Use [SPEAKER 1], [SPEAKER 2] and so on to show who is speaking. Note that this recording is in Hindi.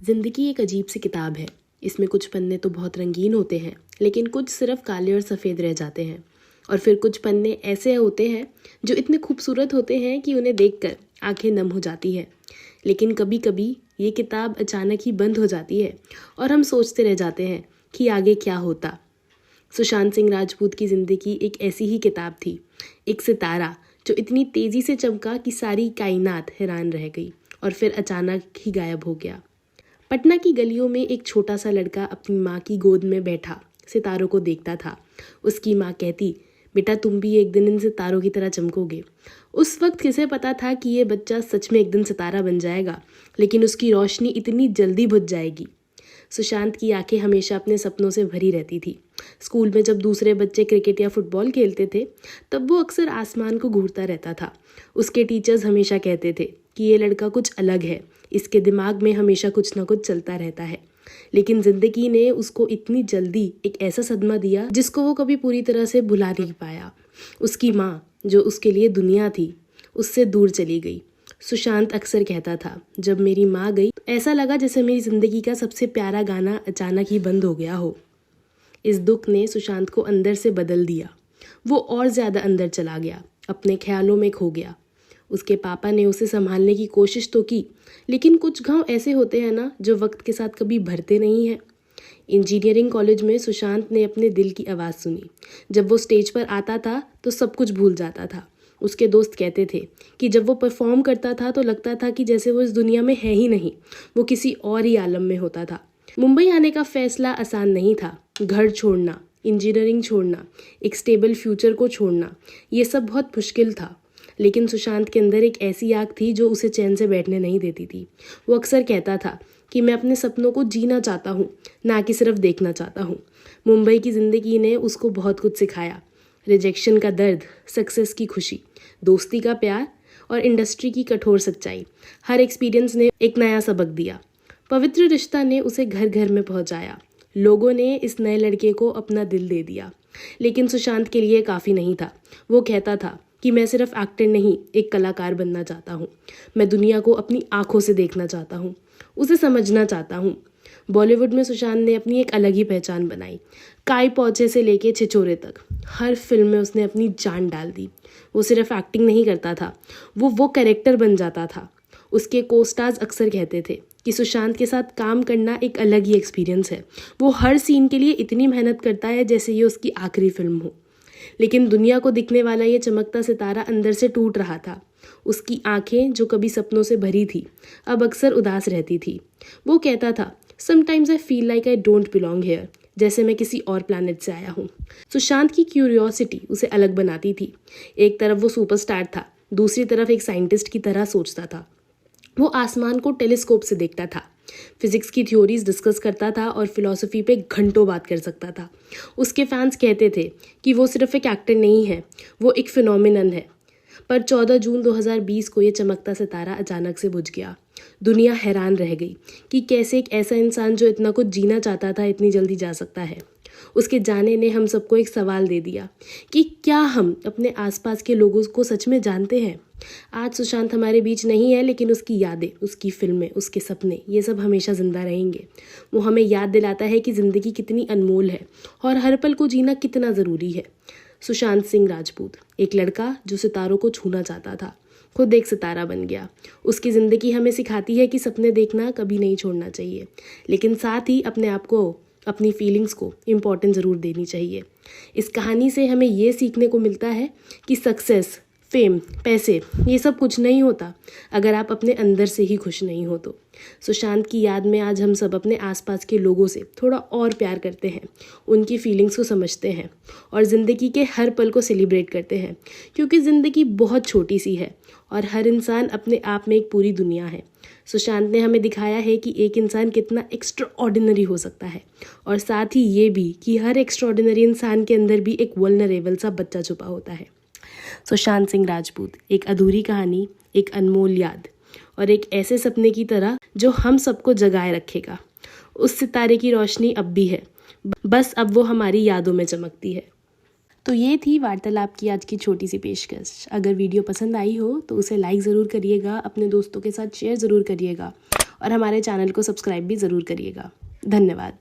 [SPEAKER 1] ज़िंदगी एक अजीब सी किताब है। इसमें कुछ पन्ने तो बहुत रंगीन होते हैं, लेकिन कुछ सिर्फ काले और सफ़ेद रह जाते हैं। और फिर कुछ पन्ने ऐसे होते हैं जो इतने खूबसूरत होते हैं कि उन्हें देखकर आंखें नम हो जाती है। लेकिन कभी कभी ये किताब अचानक ही बंद हो जाती है और हम सोचते रह जाते हैं कि आगे क्या होता। सुशांत सिंह राजपूत की ज़िंदगी एक ऐसी ही किताब थी, एक सितारा जो इतनी तेज़ी से चमका कि सारी कायनात हैरान रह गई और फिर अचानक ही गायब हो गया। पटना की गलियों में एक छोटा सा लड़का अपनी माँ की गोद में बैठा सितारों को देखता था। उसकी माँ कहती, बेटा तुम भी एक दिन इन सितारों की तरह चमकोगे। उस वक्त किसे पता था कि ये बच्चा सच में एक दिन सितारा बन जाएगा, लेकिन उसकी रोशनी इतनी जल्दी बुझ जाएगी। सुशांत की आंखें हमेशा अपने सपनों से भरी रहती थी। स्कूल में जब दूसरे बच्चे क्रिकेट या फुटबॉल खेलते थे, तब वो अक्सर आसमान को घूरता रहता था। उसके टीचर्स हमेशा कहते थे कि ये लड़का कुछ अलग है, इसके दिमाग में हमेशा कुछ ना कुछ चलता रहता है। लेकिन जिंदगी ने उसको इतनी जल्दी एक ऐसा सदमा दिया जिसको वो कभी पूरी तरह से भुला नहीं पाया। उसकी माँ, जो उसके लिए दुनिया थी, उससे दूर चली गई। सुशांत अक्सर कहता था, जब मेरी माँ गई तो ऐसा लगा जैसे मेरी जिंदगी का सबसे प्यारा गाना अचानक ही बंद हो गया हो। इस दुख ने सुशांत को अंदर से बदल दिया। वो और ज़्यादा अंदर चला गया, अपने ख्यालों में खो गया। उसके पापा ने उसे संभालने की कोशिश तो की, लेकिन कुछ घाव ऐसे होते हैं ना, जो वक्त के साथ कभी भरते नहीं हैं। इंजीनियरिंग कॉलेज में सुशांत ने अपने दिल की आवाज़ सुनी। जब वो स्टेज पर आता था तो सब कुछ भूल जाता था। उसके दोस्त कहते थे कि जब वो परफॉर्म करता था तो लगता था कि जैसे वो इस दुनिया में है ही नहीं, वो किसी और ही आलम में होता था। मुंबई आने का फैसला आसान नहीं था। घर छोड़ना, इंजीनियरिंग छोड़ना, एक स्टेबल फ्यूचर को छोड़ना, ये सब बहुत मुश्किल था। लेकिन सुशांत के अंदर एक ऐसी आग थी जो उसे चैन से बैठने नहीं देती थी। वो अक्सर कहता था कि मैं अपने सपनों को जीना चाहता हूँ, ना कि सिर्फ देखना चाहता हूँ। मुंबई की ज़िंदगी ने उसको बहुत कुछ सिखाया। रिजेक्शन का दर्द, सक्सेस की खुशी, दोस्ती का प्यार और इंडस्ट्री की कठोर सच्चाई। हर एक्सपीरियंस ने एक नया सबक दिया। पवित्र रिश्ता ने उसे घर घर में पहुंचाया। लोगों ने इस नए लड़के को अपना दिल दे दिया। लेकिन सुशांत के लिए काफ़ी नहीं था। वो कहता था कि मैं सिर्फ एक्टर नहीं, एक कलाकार बनना चाहता हूँ। मैं दुनिया को अपनी आंखों से देखना चाहता हूँ, उसे समझना चाहता हूँ। बॉलीवुड में सुशांत ने अपनी एक अलग ही पहचान बनाई। काई पौचे से लेके छिछोरे तक हर फिल्म में उसने अपनी जान डाल दी। वो सिर्फ एक्टिंग नहीं करता था, वो कैरेक्टर बन जाता था। उसके को स्टार्स अक्सर कहते थे कि सुशांत के साथ काम करना एक अलग ही एक्सपीरियंस है। वो हर सीन के लिए इतनी मेहनत करता है जैसे ये उसकी आखिरी फिल्म हो। लेकिन दुनिया को दिखने वाला ये चमकता सितारा अंदर से टूट रहा था। उसकी आंखें, जो कभी सपनों से भरी थी, अब अक्सर उदास रहती थी। वो कहता था, sometimes I feel like I don't belong here, जैसे मैं किसी और प्लैनेट से आया हूँ। सुशांत की क्यूरियोसिटी उसे अलग बनाती थी। एक तरफ वो सुपरस्टार था, दूसरी तरफ एक साइंटिस्ट की तरह सोचता था। वो आसमान को टेलीस्कोप से देखता था, फिजिक्स की थ्योरीज डिस्कस करता था और फिलॉसफी पे घंटों बात कर सकता था। उसके फैंस कहते थे कि वो सिर्फ एक एक्टर नहीं है, वो एक फिनोमिनन है। पर 14 जून 2020 को ये चमकता सितारा अचानक से बुझ गया। दुनिया हैरान रह गई कि कैसे एक ऐसा इंसान जो इतना कुछ जीना चाहता था इतनी जल्दी जा सकता है। उसके जाने ने हम सबको एक सवाल दे दिया कि क्या हम अपने आसपास के लोगों को सच में जानते हैं। आज सुशांत हमारे बीच नहीं है, लेकिन उसकी यादें, उसकी फिल्में, उसके सपने, ये सब हमेशा जिंदा रहेंगे। वो हमें याद दिलाता है कि ज़िंदगी कितनी अनमोल है और हर पल को जीना कितना ज़रूरी है। सुशांत सिंह राजपूत, एक लड़का जो सितारों को छूना चाहता था, खुद एक सितारा बन गया। उसकी ज़िंदगी हमें सिखाती है कि सपने देखना कभी नहीं छोड़ना चाहिए, लेकिन साथ ही अपने आप को, अपनी फीलिंग्स को इम्पोर्टेंस ज़रूर देनी चाहिए। इस कहानी से हमें ये सीखने को मिलता है कि सक्सेस, फेम, पैसे, ये सब कुछ नहीं होता अगर आप अपने अंदर से ही खुश नहीं हो तो। सुशांत की याद में आज हम सब अपने आसपास के लोगों से थोड़ा और प्यार करते हैं, उनकी फीलिंग्स को समझते हैं और ज़िंदगी के हर पल को सेलिब्रेट करते हैं, क्योंकि ज़िंदगी बहुत छोटी सी है और हर इंसान अपने आप में एक पूरी दुनिया है। सुशांत ने हमें दिखाया है कि एक इंसान कितना एक्स्ट्रा ऑर्डिनरी हो सकता है, और साथ ही ये भी कि हर एक्स्ट्रा ऑर्डिनरी इंसान के अंदर भी एक वल्नरेबल सा बच्चा छुपा होता है। सुशांत सिंह राजपूत, एक अधूरी कहानी, एक अनमोल याद और एक ऐसे सपने की तरह जो हम सबको जगाए रखेगा। उस सितारे की रोशनी अब भी है, बस अब वो हमारी यादों में चमकती है। तो ये थी वार्तालाप की आज की छोटी सी पेशकश। अगर वीडियो पसंद आई हो तो उसे लाइक ज़रूर करिएगा, अपने दोस्तों के साथ शेयर ज़रूर करिएगा और हमारे चैनल को सब्सक्राइब भी ज़रूर करिएगा। धन्यवाद।